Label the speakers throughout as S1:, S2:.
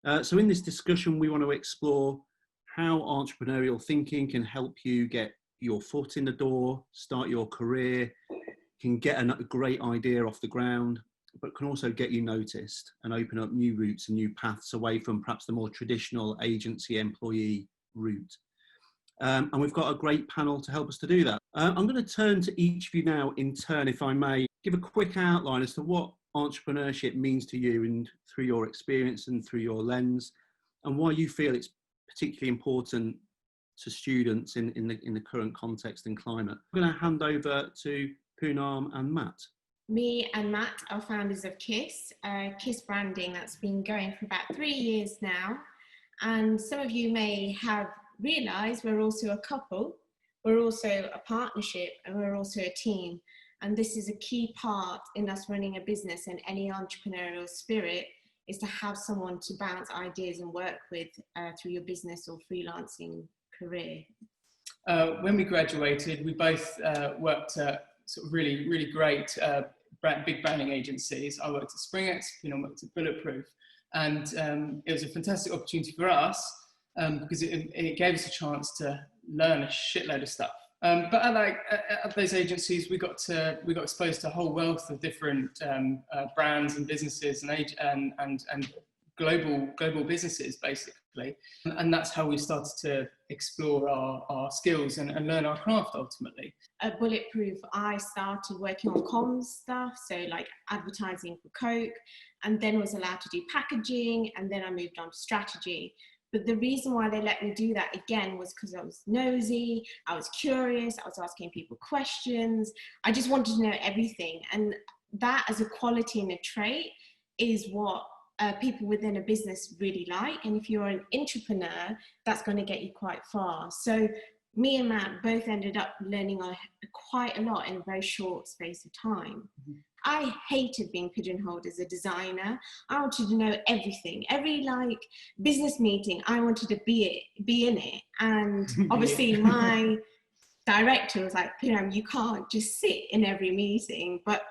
S1: So in this discussion, we want to explore how entrepreneurial thinking can help you get your foot in the door, start your career, can get a great idea off the ground, but can also get you noticed and open up new routes and new paths away from perhaps the more traditional agency employee route. And we've got a great panel to help us to do that. I'm going to turn to each of you now in turn, if I may, give a quick outline as to what entrepreneurship means to you and through your experience and through your lens, and why you feel it's particularly important to students in the current context and climate. I'm going to hand over to Poonam and Matt.
S2: Me and Matt are founders of KISS, KISS branding that's been going for about 3 years now. And some of you may have realised we're also a couple, we're also a partnership, and we're also a team. And this is a key part in us running a business, and any entrepreneurial spirit is to have someone to bounce ideas and work with through your business or freelancing career.
S3: When we graduated, we both worked at sort of really great big branding agencies. I worked at SpringX, worked at Bulletproof, and it was a fantastic opportunity for us because it gave us a chance to learn a shitload of stuff. But at those agencies, we got exposed to a whole wealth of different brands and businesses and global businesses, basically. And that's how we started to explore our skills and learn our craft ultimately.
S2: At Bulletproof, I started working on comms stuff, so like advertising for Coke, and then was allowed to do packaging, and then I moved on to strategy. But the reason why they let me do that again was because I was nosy, I was curious, I was asking people questions, I just wanted to know everything. And that as a quality and a trait is what people within a business really like. And if you're an entrepreneur, that's going to get you quite far. So me and Matt both ended up learning quite a lot in a very short space of time. Mm-hmm. I hated being pigeonholed as a designer. I wanted to know everything. Every business meeting, I wanted to be in it. And obviously my director was like, Poonam, you can't just sit in every meeting. But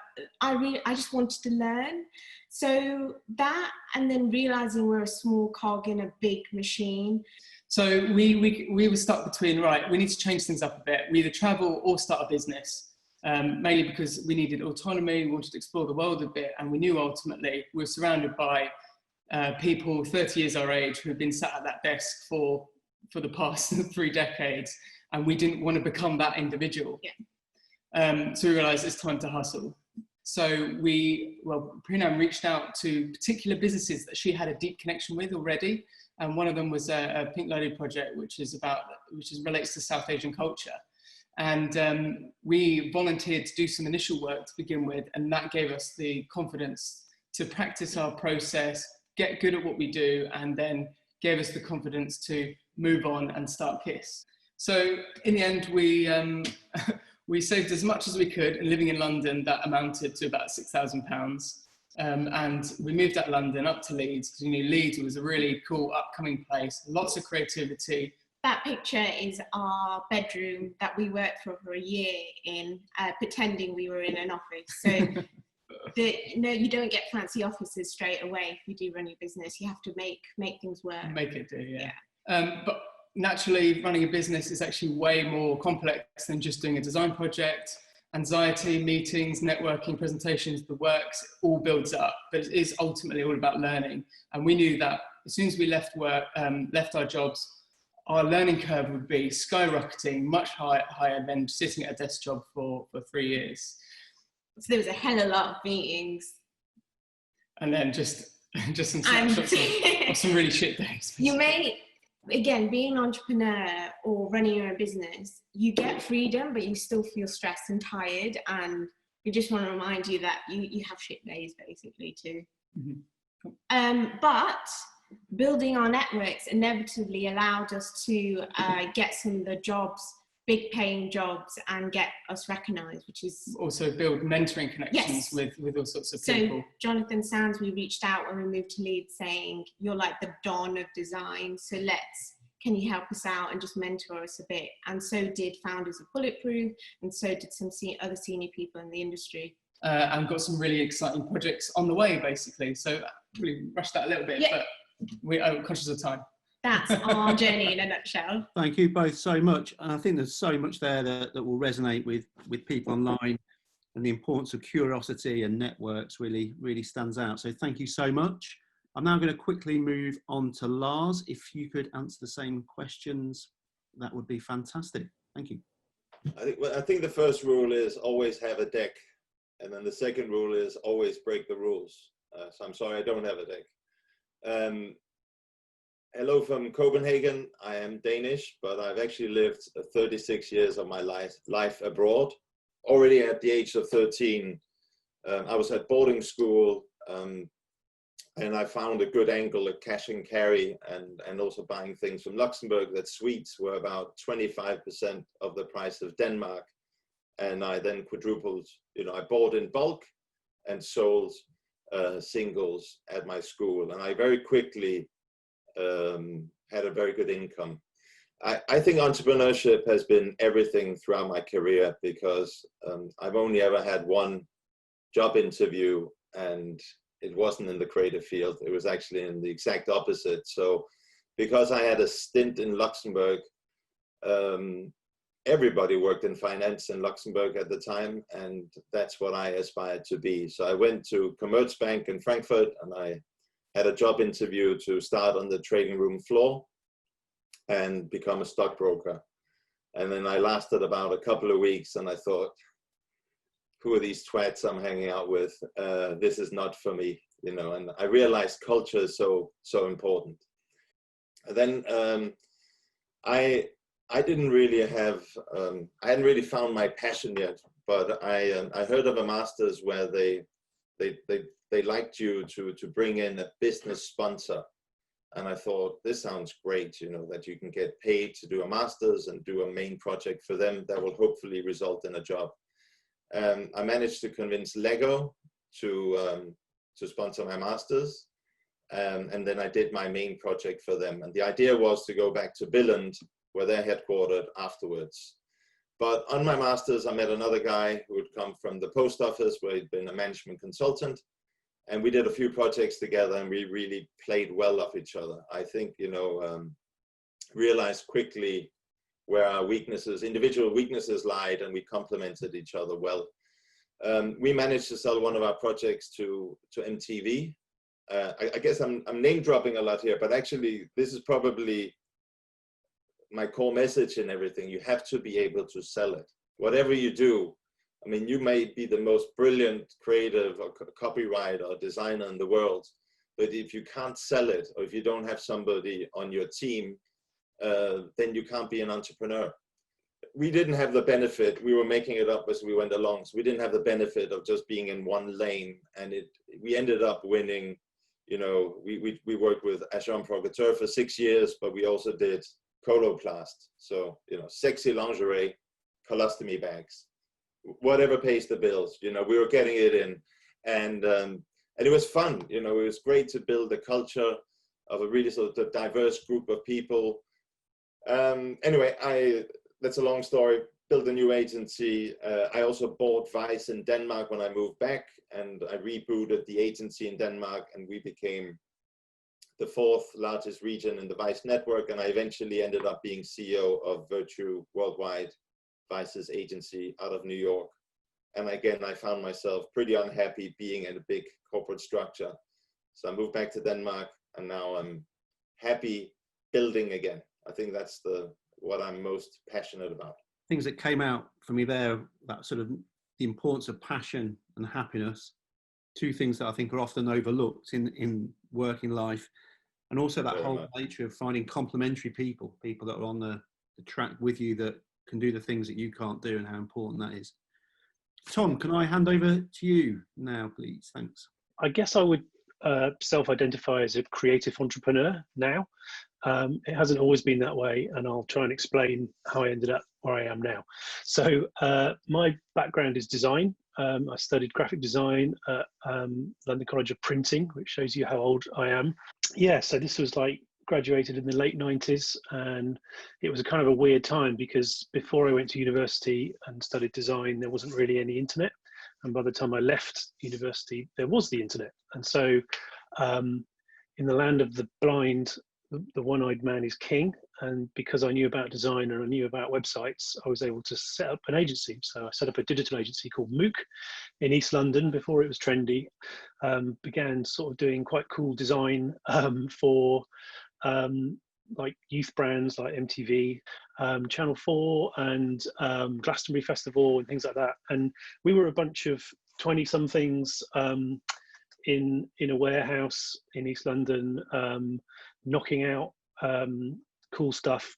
S2: I just wanted to learn. So that, and then realizing we're a small cog in a big machine.
S3: So we were stuck between, right, we need to change things up a bit. We either travel or start a business. Mainly because we needed autonomy, we wanted to explore the world a bit, and we knew ultimately we were surrounded by people 30 years our age who had been sat at that desk for the past 3 decades, and we didn't want to become that individual. Yeah. So we realised it's time to hustle. So Poonam reached out to particular businesses that she had a deep connection with already, and one of them was a Pink Lady project, which relates to South Asian culture. And we volunteered to do some initial work to begin with, and that gave us the confidence to practice our process, get good at what we do, and then gave us the confidence to move on and start KISS. So in the end, we saved as much as we could, and living in London, that amounted to about £6,000. And we moved out of London up to Leeds, because we knew Leeds was a really cool upcoming place, lots of creativity.
S2: That picture is our bedroom that we worked for a year in, pretending we were in an office. So you don't get fancy offices straight away if you do run your business. You have to make things work.
S3: Make it do, yeah. But naturally, running a business is actually way more complex than just doing a design project. Anxiety, meetings, networking, presentations, the works, all builds up. But it is ultimately all about learning. And we knew that as soon as we left our jobs, our learning curve would be skyrocketing, much higher than sitting at a desk job for 3 years.
S2: So there was a hell of a lot of meetings.
S3: And then just some snapshots of some really shit days. Basically.
S2: You may, again, being an entrepreneur or running your own business, you get freedom, but you still feel stressed and tired. And we just want to remind you that you have shit days, basically, too. Mm-hmm. But building our networks inevitably allowed us to get some of the jobs, big paying jobs, and get us recognised, which is...
S3: Also build mentoring connections. Yes. with all sorts of people.
S2: So Jonathan Sands, we reached out when we moved to Leeds saying, you're like the Don of design, so can you help us out and just mentor us a bit? And so did founders of Bulletproof, and so did some other senior people in the industry.
S3: And got some really exciting projects on the way, basically. So really rushed that a little bit, but we're conscious of time.
S2: That's our journey in a nutshell.
S1: Thank you both so much. And I think there's so much there that will resonate with people online, and the importance of curiosity and networks really stands out. So thank you so much. I'm now going to quickly move on to Lars. If you could answer the same questions, that would be fantastic. Thank you.
S4: I think the first rule is always have a deck. And then the second rule is always break the rules. So I'm sorry, I don't have a deck. Hello from Copenhagen. I am Danish, but I've actually lived 36 years of my life abroad. Already at the age of 13, I was at boarding school, and I found a good angle at cash and carry, and also buying things from Luxembourg, that sweets were about 25% of the price of Denmark. And I then quadrupled, I bought in bulk and sold singles at my school. And I very quickly had a very good income. I think entrepreneurship has been everything throughout my career, because I've only ever had one job interview, and it wasn't in the creative field. It was actually in the exact opposite. So because I had a stint in Luxembourg, everybody worked in finance in Luxembourg at the time, and that's what I aspired to be. So I went to Commerzbank in Frankfurt, and I had a job interview to start on the trading room floor and become a stockbroker. And then I lasted about a couple of weeks, and I thought, who are these twats I'm hanging out with? This is not for me, and I realized culture is so important. And then I didn't really have, I hadn't really found my passion yet, but I heard of a master's where they liked you to bring in a business sponsor. And I thought, this sounds great, that you can get paid to do a master's and do a main project for them that will hopefully result in a job. I managed to convince Lego to sponsor my master's. And then I did my main project for them. And the idea was to go back to Billund, where they're headquartered, afterwards. But on my master's, I met another guy who had come from the post office, where he'd been a management consultant. And we did a few projects together, and we really played well off each other. I think, realized quickly where our weaknesses, individual weaknesses lied, and we complemented each other well. We managed to sell one of our projects to MTV. I guess I'm name dropping a lot here, but actually this is probably my core message in everything. You have to be able to sell it. Whatever you do, you may be the most brilliant creative or copywriter or designer in the world, but if you can't sell it, or if you don't have somebody on your team, then you can't be an entrepreneur. We didn't have the benefit, we were making it up as we went along, so we didn't have the benefit of just being in one lane, and we ended up winning. We worked with Agent Provocateur for 6 years, but we also did Coloplast, so sexy lingerie, colostomy bags, whatever pays the bills, we were getting it in, and it was fun. It was great to build a culture of a really sort of diverse group of people. Anyway, that's a long story. Built a new agency. I also bought Vice in Denmark when I moved back, and I rebooted the agency in Denmark, and we became the 4th largest region in the Vice network. And I eventually ended up being CEO of Virtue Worldwide, Vice's agency out of New York. And again, I found myself pretty unhappy being in a big corporate structure. So I moved back to Denmark, and now I'm happy building again. I think that's what I'm most passionate about.
S1: Things that came out for me there, that sort of the importance of passion and happiness, 2 things that I think are often overlooked in working life, and also that whole nature of finding complementary people that are on the track with you, that can do the things that you can't do, and how important that is. Tom, can I hand over to you now, please? Thanks.
S5: I guess I would self-identify as a creative entrepreneur now. It hasn't always been that way, and I'll try and explain how I ended up where I am now. So my background is design. I studied graphic design at London College of Printing, which shows you how old I am. Yeah, so this was graduated in the late 90s, and it was a kind of a weird time, because before I went to university and studied design, there wasn't really any internet. And by the time I left university, there was the internet. And so in the land of the blind, the one-eyed man is king. And because I knew about design and I knew about websites, I was able to set up an agency. So I set up a digital agency called MOOC in East London before it was trendy. Began sort of doing quite cool design for like youth brands like MTV, Channel 4 and Glastonbury Festival and things like that. And we were a bunch of 20-somethings in a warehouse in East London, knocking out cool stuff,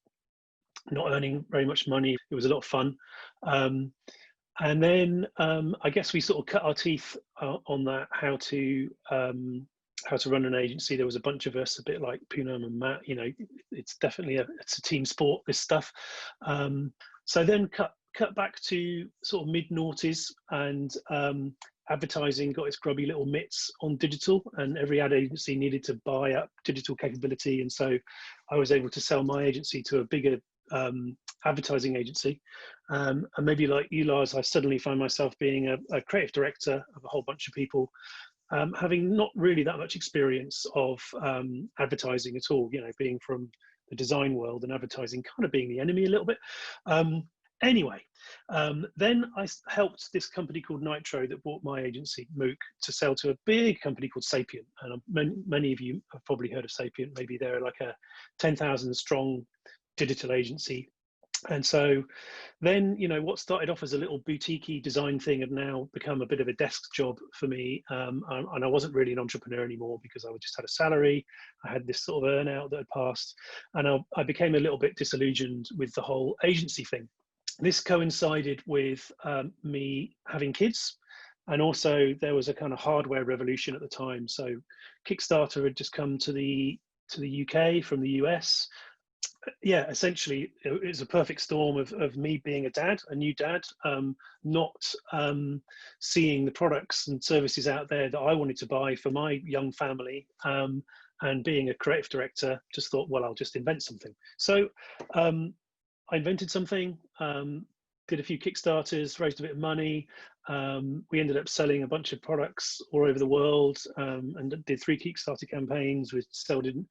S5: not earning very much money. It was a lot of fun. And then I guess we sort of cut our teeth on that, how to run an agency. There was a bunch of us, a bit like Poonam and Matt. You know, it's definitely it's a team sport, this stuff. So then cut back to sort of mid-noughties, and advertising got its grubby little mitts on digital, and every ad agency needed to buy up digital capability. And so I was able to sell my agency to a bigger advertising agency. And maybe like you, Lars, I suddenly find myself being a creative director of a whole bunch of people, having not really that much experience of advertising at all, you know, being from the design world and advertising kind of being the enemy a little bit. Anyway, then I helped this company called Nitro that bought my agency, MOOC, to sell to a big company called Sapient. And many of you have probably heard of Sapient. Maybe they're like a 10,000 strong digital agency. And so then, you know, what started off as a little boutique-y design thing had now become a bit of a desk job for me. And I wasn't really an entrepreneur anymore because I just had a salary. I had this sort of earnout that had passed. And I became a little bit disillusioned with the whole agency thing. This coincided with me having kids. And also there was a kind of hardware revolution at the time. So Kickstarter had just come to the UK from the US. Yeah, essentially it was a perfect storm of me being a new dad, not seeing the products and services out there that I wanted to buy for my young family, and being a creative director, just thought, well, I'll just invent something. So I invented something, did a few Kickstarters, raised a bit of money. We ended up selling a bunch of products all over the world, and did 3 Kickstarter campaigns. We sold in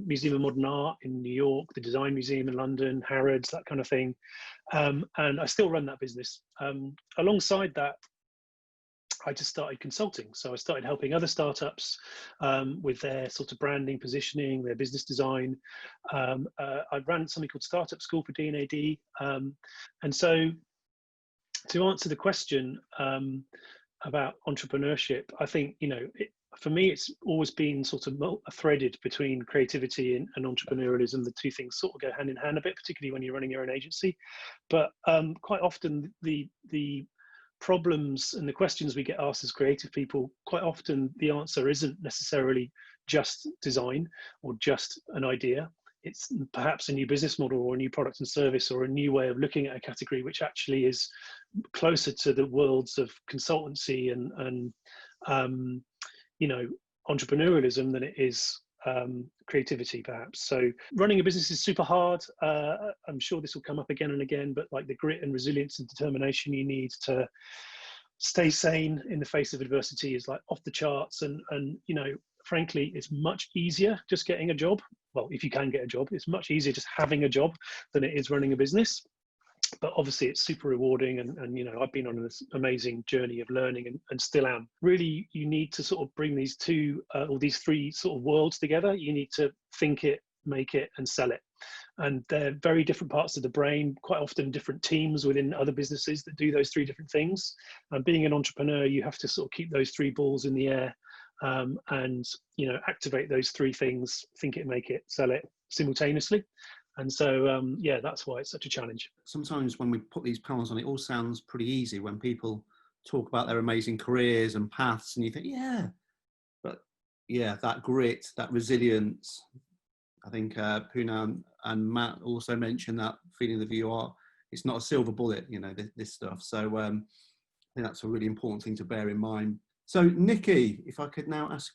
S5: Museum of Modern Art in New York, the Design Museum in London, Harrods, that kind of thing. And I still run that business. Alongside that, I just started consulting. So I started helping other startups with their sort of branding, positioning, their business design. I ran something called Startup School for D&AD. And so to answer the question about entrepreneurship, I think, you know, for me, it's always been sort of threaded between creativity and entrepreneurialism. The two things sort of go hand in hand a bit, particularly when you're running your own agency. But quite often the problems and the questions we get asked as creative people, quite often the answer isn't necessarily just design or just an idea. It's perhaps a new business model or a new product and service or a new way of looking at a category, which actually is closer to the worlds of consultancy and you know, entrepreneurialism than it is creativity, perhaps. So running a business is super hard. I'm sure this will come up again and again, but like the grit and resilience and determination you need to stay sane in the face of adversity is like off the charts. And you know, frankly, it's much easier just getting a job. Well, if you can get a job, it's much easier just having a job than it is running a business. But obviously it's super rewarding, and you know, I've been on this amazing journey of learning and still am. Really, you need to sort of bring these two or these three sort of worlds together. You need to think it, make it, and sell it. And they're very different parts of the brain, quite often different teams within other businesses that do those three different things. And being an entrepreneur, you have to sort of keep those three balls in the air, and you know, activate those three things: think it, make it, sell it, simultaneously. And so, yeah, that's why it's such a challenge.
S1: Sometimes when we put these panels on, it all sounds pretty easy when people talk about their amazing careers and paths, and you think, yeah, but yeah, that grit, that resilience. I think Poonam and Matt also mentioned that feeling of you are, it's not a silver bullet, you know, this stuff. So I think that's a really important thing to bear in mind. So Nikki, if I could now ask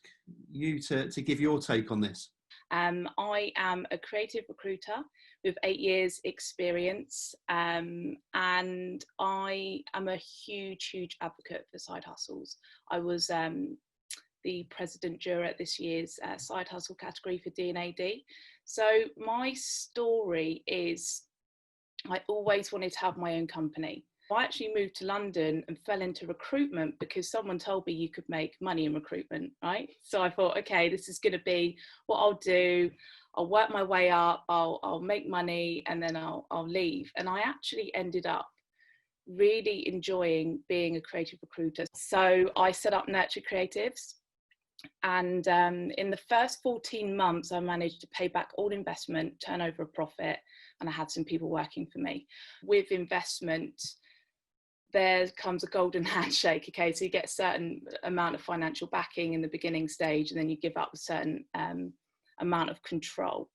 S1: you to give your take on this.
S6: I am a creative recruiter with 8 years experience, and I am a huge advocate for side hustles. I was the the president juror at this year's Side Hustle category for D&AD. So my story is I always wanted to have my own company. I actually moved to London and fell into recruitment because someone told me you could make money in recruitment, right? So I thought, okay, this is going to be what I'll do. I'll work my way up, I'll make money, and then I'll leave. And I actually ended up really enjoying being a creative recruiter. So I set up Nurture Creatives. And in the first 14 months, I managed to pay back all investment, turn over a profit, and I had some people working for me. With investment, there comes a golden handshake, okay? So you get a certain amount of financial backing in the beginning stage, and then you give up a certain amount of control.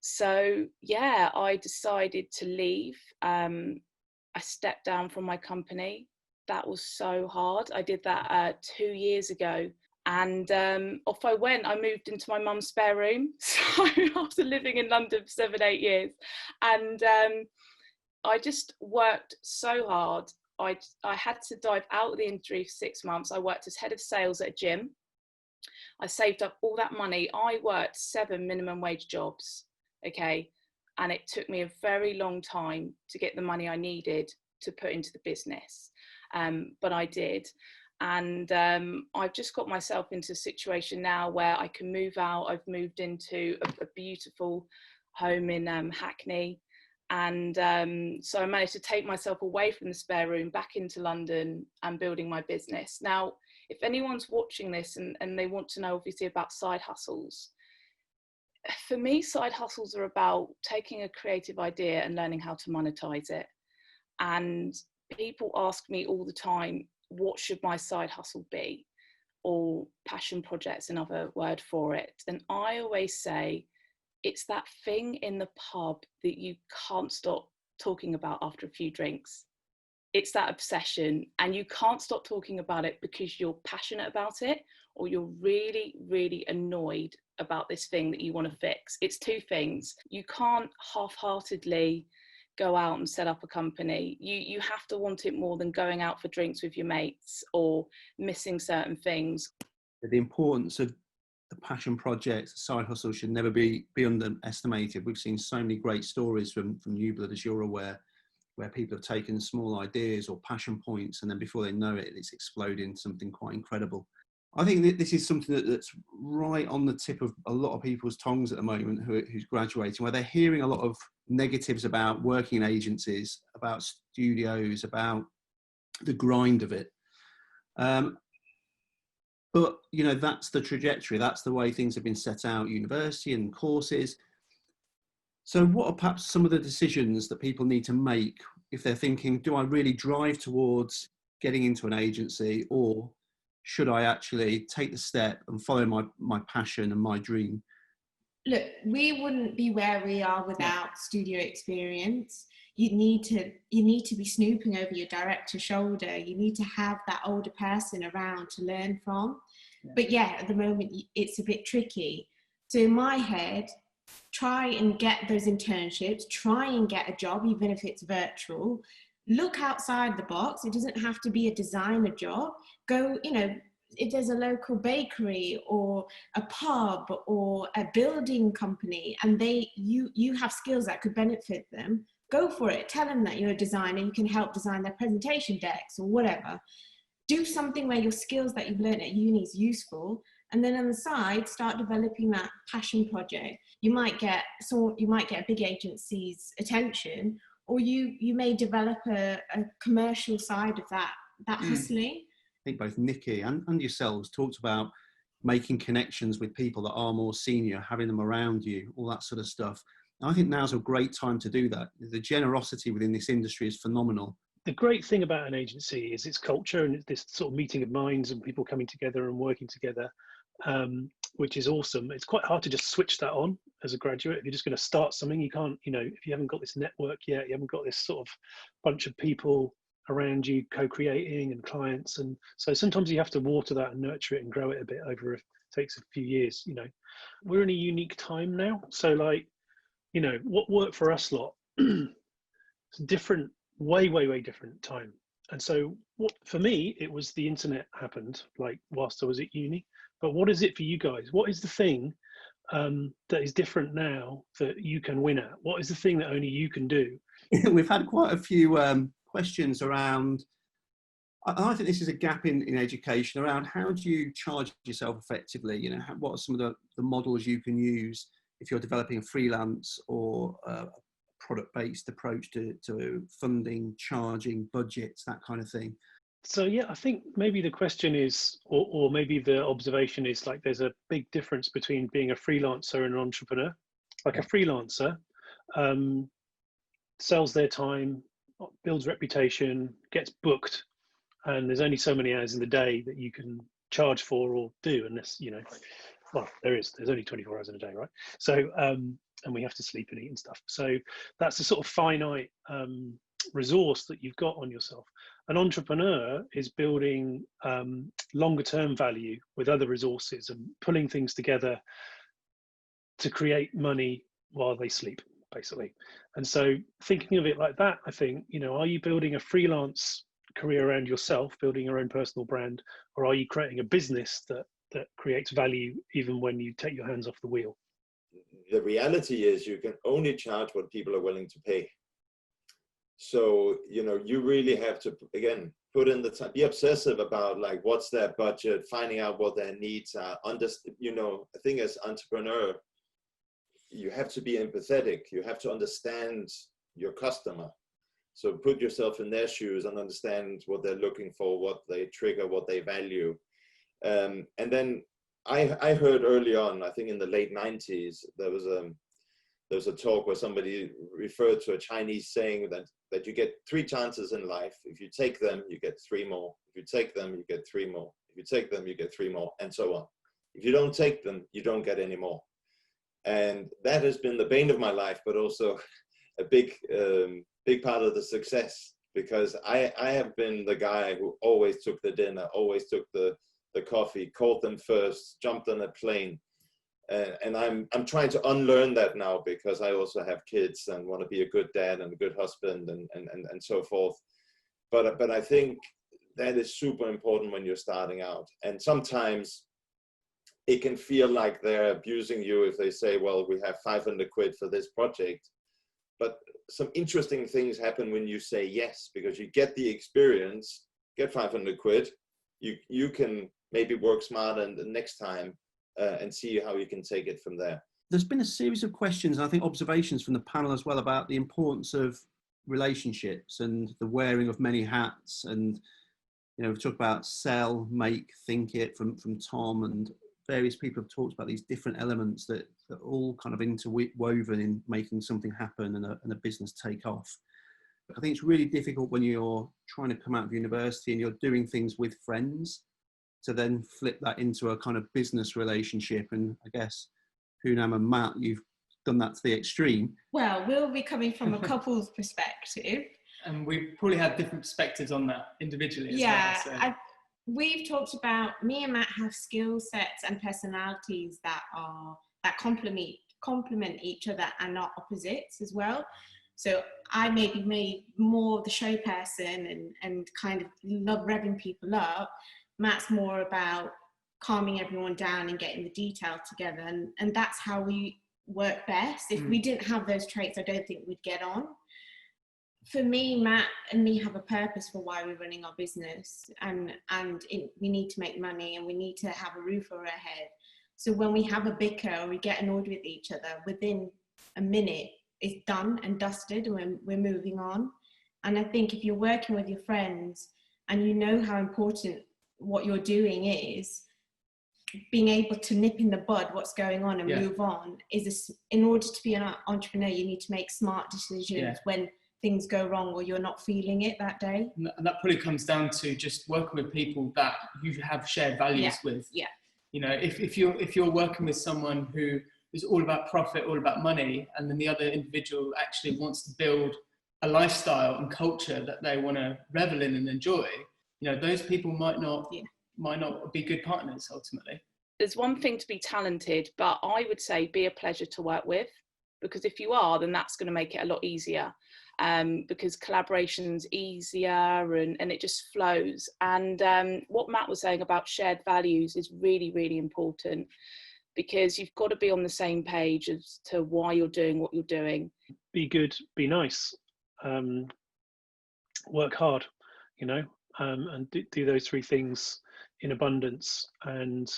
S6: So yeah, I decided to leave. I stepped down from my company. That was so hard. I did that 2 years ago. And off I went. I moved into my mum's spare room. So after living in London for 7-8 years, and I just worked so hard. I had to dive out of the industry for 6 months. I worked as head of sales at a gym. I saved up all that money. I worked 7 minimum wage jobs, okay? And it took me a very long time to get the money I needed to put into the business. But I did. And I've just got myself into a situation now where I can move out. I've moved into a beautiful home in Hackney. And so I managed to take myself away from the spare room back into London and building my business. Now, if anyone's watching this and they want to know obviously about side hustles, for me, side hustles are about taking a creative idea and learning how to monetize it. And people ask me all the time, what should my side hustle be? Or passion project's another word for it. And I always say, it's that thing in the pub that you can't stop talking about after a few drinks. It's that obsession, and you can't stop talking about it because you're passionate about it, or you're really, really annoyed about this thing that you want to fix. It's two things. You can't half-heartedly go out and set up a company. You have to want it more than going out for drinks with your mates or missing certain things.
S1: The importance of the passion projects, side hustle should never be underestimated. We've seen so many great stories from New Blood, as you're aware, where people have taken small ideas or passion points, and then before they know it, it's exploded into something quite incredible. I think that this is something that's right on the tip of a lot of people's tongues at the moment who's graduating, where they're hearing a lot of negatives about working in agencies, about studios, about the grind of it. But, you know, that's the trajectory. That's the way things have been set out, university and courses. So what are perhaps some of the decisions that people need to make if they're thinking, do I really drive towards getting into an agency, or should I actually take the step and follow my passion and my dream?
S2: Look, we wouldn't be where we are without studio experience. You need to be snooping over your director's shoulder. You need to have that older person around to learn from. Yeah. But yeah, at the moment, it's a bit tricky. So in my head, try and get those internships, try and get a job, even if it's virtual. Look outside the box. It doesn't have to be a designer job. Go, you know, if there's a local bakery or a pub or a building company and you have skills that could benefit them, go for it. Tell them that you're a designer, you can help design their presentation decks or whatever. Do something where your skills that you've learned at uni is useful, and then on the side, start developing that passion project. You might get a big agency's attention, or you may develop a commercial side of that hustling.
S1: I think both Nikki and yourselves talked about making connections with people that are more senior, having them around you, all that sort of stuff. And I think now's a great time to do that. The generosity within this industry is phenomenal.
S5: The great thing about an agency is its culture and this sort of meeting of minds and people coming together and working together, which is awesome. It's quite hard to just switch that on as a graduate. If you're just going to start something, you can't, you know, if you haven't got this network yet, you haven't got this sort of bunch of people around you co-creating and clients, and so sometimes you have to water that and nurture it and grow it a bit over. It takes a few years. You know, we're in a unique time now, so like, you know, what worked for us lot it's different, way different time. And so for me, it was the internet happened, like whilst I was at uni. But what is it for you guys? What is the thing that is different now that you can win at? What is the thing that only you can do?
S1: We've had quite a few questions around, I think this is a gap in education around how do you charge yourself effectively? You know, what are some of the models you can use if you're developing a freelance or a product-based approach to funding, charging, budgets, that kind of thing?
S5: So yeah, I think maybe the question is, or maybe the observation is, like, there's a big difference between being a freelancer and an entrepreneur. Like a freelancer sells their time, builds reputation, gets booked, and there's only so many hours in the day that you can charge for or do, unless, you know, well, there's only 24 hours in a day, right? So, and we have to sleep and eat and stuff. So that's the sort of finite resource that you've got on yourself. An entrepreneur is building longer term value with other resources and pulling things together to create money while they sleep, basically. And so thinking of it like that, I think, you know, are you building a freelance career around yourself, building your own personal brand, or are you creating a business that creates value even when you take your hands off the wheel?
S4: The reality is you can only charge what people are willing to pay. So, you know, you really have to, again, put in the time, be obsessive about, like, what's their budget, finding out what their needs are. You know, I think as entrepreneur, you have to be empathetic. You have to understand your customer. So put yourself in their shoes and understand what they're looking for, what they trigger, what they value. And then I heard early on, I think in the late 90s, there was a talk where somebody referred to a Chinese saying that you get 3 chances in life. If you take them, you get 3 more. If you take them, you get 3 more. If you take them, you get 3 more, and so on. If you don't take them, you don't get any more. And that has been the bane of my life, but also a big part of the success, because I have been the guy who always took the dinner, always took the coffee, called them first, jumped on a plane. And I'm trying to unlearn that now, because I also have kids and want to be a good dad and a good husband and so forth. But I think that is super important when you're starting out. And sometimes it can feel like they're abusing you if they say, well, we have 500 quid for this project. But some interesting things happen when you say yes, because you get the experience, get 500 quid, you can maybe work smarter the next time and see how you can take it from there.
S1: There's been a series of questions, and I think observations from the panel as well, about the importance of relationships and the wearing of many hats. And, you know, we've talked about sell, make, think it from Tom, and various people have talked about these different elements that are all kind of interwoven in making something happen and a business take off. I think it's really difficult when you're trying to come out of university and you're doing things with friends to then flip that into a kind of business relationship. And I guess Poonam and Matt, you've done that to the extreme.
S2: Well, we'll be coming from a couple's perspective.
S3: And we probably have different perspectives on that individually as
S2: well.
S3: So.
S2: We've talked about, me and Matt have skill sets and personalities that complement each other and are opposites as well. So I maybe made more the show person and kind of love revving people up. Matt's more about calming everyone down and getting the detail together. And that's how we work best. If we didn't have those traits, I don't think we'd get on. For me, Matt and me have a purpose for why we're running our business, and we need to make money and we need to have a roof over our head. So when we have a bicker or we get annoyed with each other, within a minute it's done and dusted and we're moving on. And I think if you're working with your friends and you know how important what you're doing is, being able to nip in the bud what's going on and move on in order to be an entrepreneur, you need to make smart decisions when things go wrong or you're not feeling it that day.
S3: And that probably comes down to just working with people that you have shared values with.
S2: Yeah.
S3: You know, if you're working with someone who is all about profit, all about money, and then the other individual actually wants to build a lifestyle and culture that they want to revel in and enjoy, you know, those people might not be good partners ultimately.
S6: There's one thing to be talented, but I would say be a pleasure to work with. because if you are, then that's going to make it a lot easier, because collaboration's easier and it just flows. And what Matt was saying about shared values is really, really important, because you've got to be on the same page as to why you're doing what you're doing.
S5: Be good, be nice, work hard, you know, and do those three things in abundance. And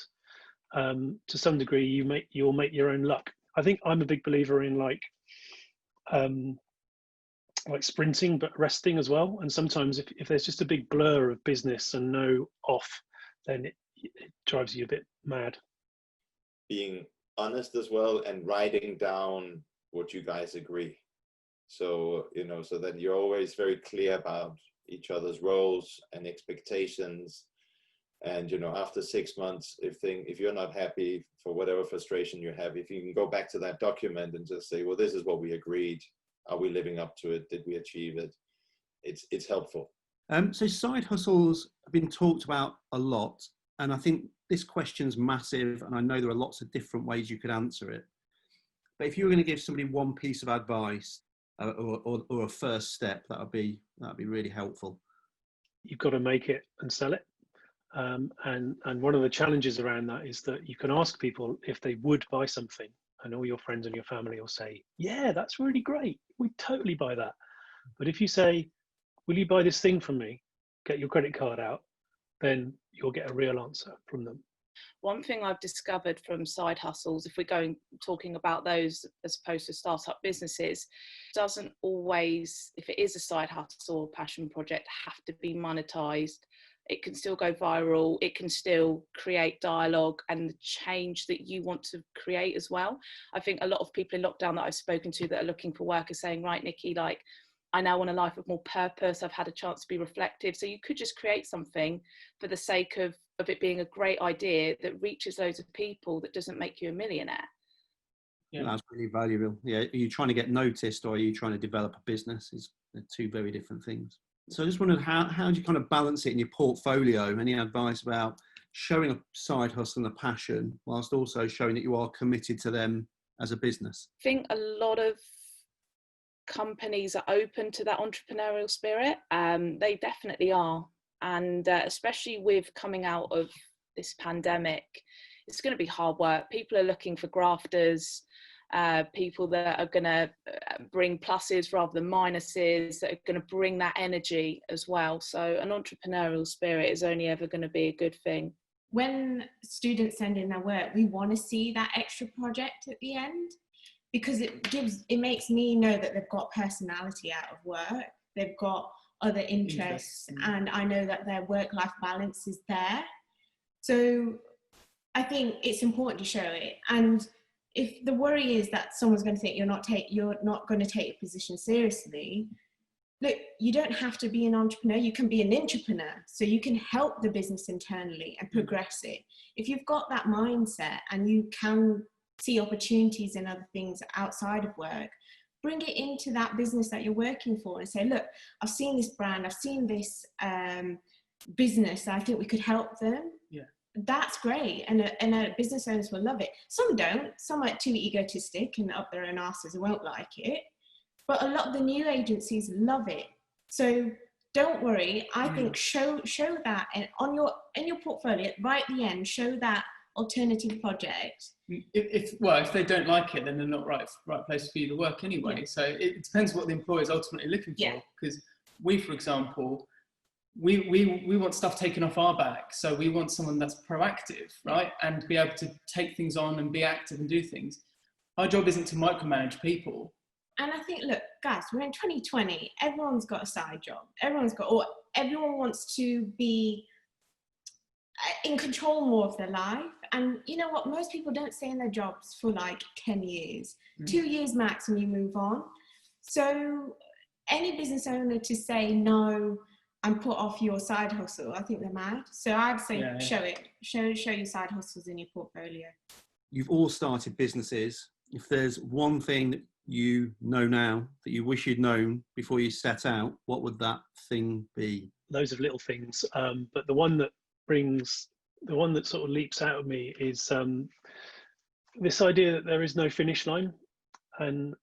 S5: to some degree, you'll make your own luck. I think I'm a big believer in like sprinting, but resting as well. And sometimes if there's just a big blur of business and no off, then it drives you a bit mad.
S4: Being honest as well, and writing down what you guys agree. So, you know, so that you're always very clear about each other's roles and expectations. And, you know, after 6 months, if you're not happy for whatever frustration you have, if you can go back to that document and just say, well, this is what we agreed. Are we living up to it? Did we achieve it? It's helpful.
S1: So side hustles have been talked about a lot. And I think this question's massive. And I know there are lots of different ways you could answer it. But if you were going to give somebody one piece of advice or a first step, that'd be really helpful.
S5: You've got to make it and sell it. And one of the challenges around that is that you can ask people if they would buy something, and all your friends and your family will say, yeah, that's really great, we'd totally buy that. But if you say, will you buy this thing from me, get your credit card out, then you'll get a real answer from them.
S6: One thing I've discovered from side hustles, if we're talking about those as opposed to startup businesses, doesn't always, if it is a side hustle or passion project, have to be monetized. It can still go viral. It can still create dialogue and the change that you want to create as well. I think a lot of people in lockdown that I've spoken to that are looking for work are saying, right, Nikki, like, I now want a life with more purpose. I've had a chance to be reflective. So you could just create something for the sake of it being a great idea that reaches loads of people that doesn't make you a millionaire.
S1: Yeah, that's really valuable. Yeah, are you trying to get noticed or are you trying to develop a business? They're two very different things. So I just wondered, how do you kind of balance it in your portfolio? Any advice about showing a side hustle and a passion whilst also showing that you are committed to them as a business?
S6: I think a lot of companies are open to that entrepreneurial spirit. They definitely are. And especially with coming out of this pandemic, it's going to be hard work. People are looking for grafters, people that are going to bring pluses rather than minuses, that are going to bring that energy as well. So an entrepreneurial spirit is only ever going to be a good thing.
S2: When students send in their work, we want to see that extra project at the end, because it makes me know that they've got personality out of work, they've got other interests, and I know that their work-life balance is there. So I think it's important to show it. And if the worry is that someone's going to think you're not going to take your position seriously, look, you don't have to be an entrepreneur. You can be an intrapreneur. So you can help the business internally and progress it. If you've got that mindset and you can see opportunities in other things outside of work, bring it into that business that you're working for and say, look, I've seen this brand, I've seen this business, I think we could help them.
S3: Yeah.
S2: That's great. And business owners will love it. Some don't. Some are too egotistic and up their own asses and won't like it. But a lot of the new agencies love it. So don't worry. I think show that, and in your portfolio, right at the end, show that alternative project.
S3: If they don't like it, then they're not right place for you to work anyway. Yeah. So it depends what the employer is ultimately looking for. Because we, for example, we want stuff taken off our back. So we want someone that's proactive, right? And be able to take things on and be active and do things. Our job isn't to micromanage people.
S2: And I think, look, guys, we're in 2020. Everyone's got a side job. Everyone wants to be in control more of their life. And you know what? Most people don't stay in their jobs for like 10 years, 2 years max, and you move on. So any business owner to say no and put off your side hustle, I think they're mad. So I'd say show it. Show your side hustles in your portfolio.
S1: You've all started businesses. If there's one thing that you know now that you wish you'd known before you set out, what would that thing be?
S5: Loads of little things, but the one that sort of leaps out of me is this idea that there is no finish line. And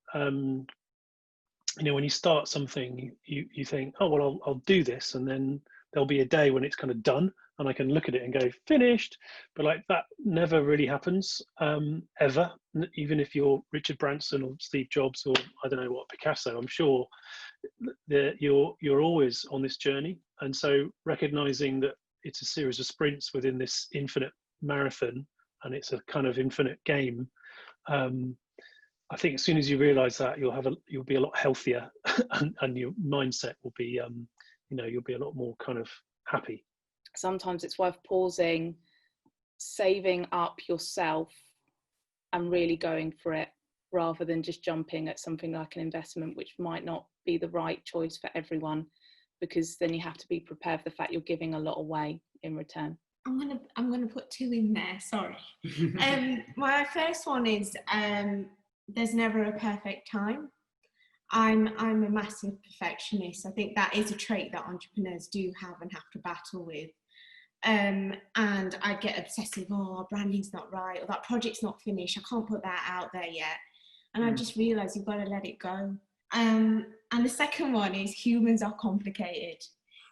S5: when you start something, you think, oh well, I'll do this, and then there'll be a day when it's kind of done, and I can look at it and go finished. But like that never really happens ever. Even if you're Richard Branson or Steve Jobs or I don't know what, Picasso, I'm sure that you're always on this journey. And so recognizing that it's a series of sprints within this infinite marathon, and it's a kind of infinite game. I think as soon as you realize that, you'll be a lot healthier, and your mindset will be, you'll be a lot more kind of happy.
S6: Sometimes it's worth pausing, saving up yourself and really going for it, rather than just jumping at something like an investment, which might not be the right choice for everyone, because then you have to be prepared for the fact you're giving a lot away in return.
S2: I'm gonna put two in there, sorry. My first one is there's never a perfect time. I'm a massive perfectionist. I think that is a trait that entrepreneurs do have and have to battle with. And I get obsessive, our branding's not right, or that project's not finished, I can't put that out there yet. And I just realised you've got to let it go. And the second one is humans are complicated.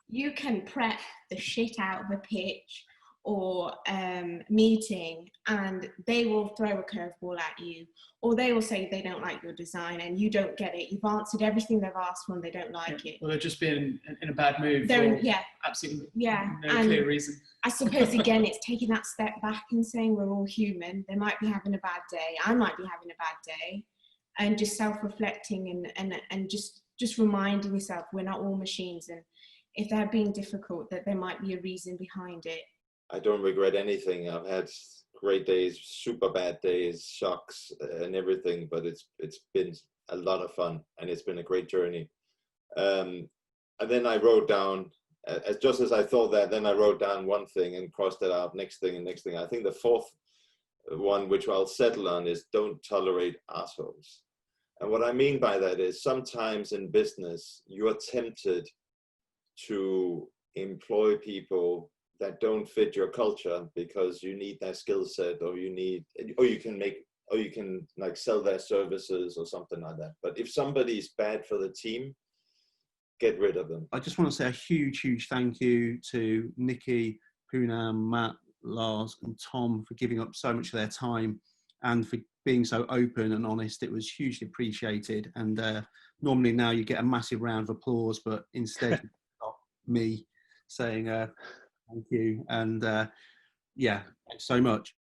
S2: You can prep the shit out of a pitch or meeting, and they will throw a curveball at you, or they will say they don't like your design and you don't get it. You've answered everything they've asked for and they don't like it.
S3: Well, they're just being in a bad mood. Absolutely no clear reason.
S2: I suppose again, it's taking that step back and saying we're all human. They might be having a bad day. I might be having a bad day, and just self-reflecting and just reminding yourself we're not all machines, and if they're being difficult, that there might be a reason behind it.
S4: I don't regret anything. I've had great days, super bad days, shocks and everything, but it's been a lot of fun and it's been a great journey. And then I wrote down, just as I thought that, then I wrote down one thing and crossed it out, next thing and next thing. I think the fourth one, which I'll settle on, is don't tolerate assholes. And what I mean by that is sometimes in business, you are tempted to employ people that don't fit your culture because you need their skill set, or you can like sell their services or something like that. But if somebody's bad for the team, get rid of them.
S1: I just want to say a huge thank you to Nikki, Poonam, Matt, Lars and Tom for giving up so much of their time and for being so open and honest. It was hugely appreciated. And normally now you get a massive round of applause, but instead me saying thank you, and thanks so much.